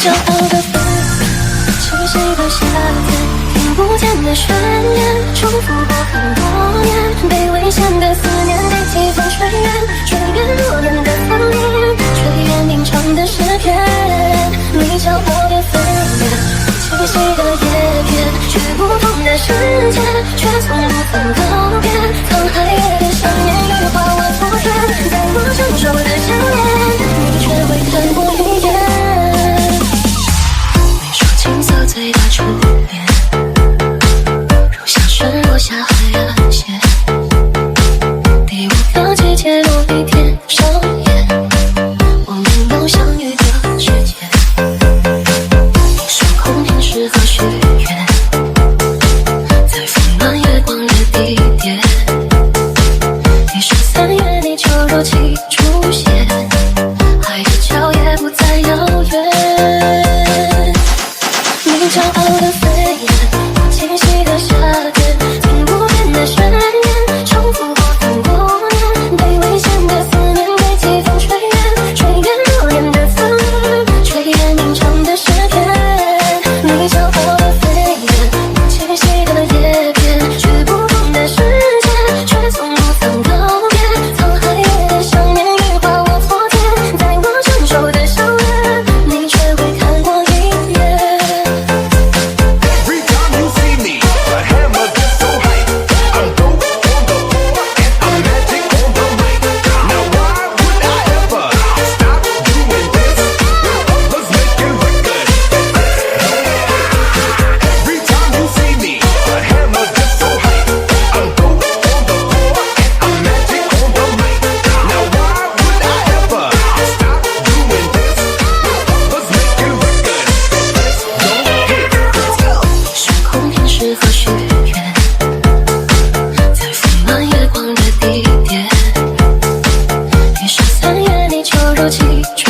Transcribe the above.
骄傲的飞栖息的夏天，听不见的宣言重复过很多年，被危险的思念被季风吹远，吹远我们的侧脸，吹远鸣唱的诗篇。你骄傲的飞远，栖息的叶片，去不同的世界，却从不曾告别。沧海夜的想念羽化我昨天，在我成熟的想念，你却会看过一眼。你说青涩最大初恋，如香雪落下海岸线，第五个季节落一天上演，我们有相遇的时间。你说空瓶适合许愿，在丰满月光的地点。你说3月你就如期出现，海的桥也不再遥远。你骄傲的飞远，我栖息的夏天，听不见的宣言重复过很多年，被危险的思念被季风吹远，吹远若言的侧脸，吹远鸣唱的诗篇。你骄傲的飞远，我栖息的叶片，去不同的世界，却从不曾告别。沧海夜的想念羽化我昨天，在我成熟的想念，你却会看过一眼。Every time you see me, the hammer gets so hype. I'm dope on the floor and I'm magic on the mic. Now why would I ever stop doing this when others making records? Every time you see me, the hammer gets so hype. I'm dope on the floor and I'm magic on the mic. Now why would I ever stop doing this when others making records? Let's go. 是空瓶适合许愿，在丰满月光的地点。你说3月你就如期出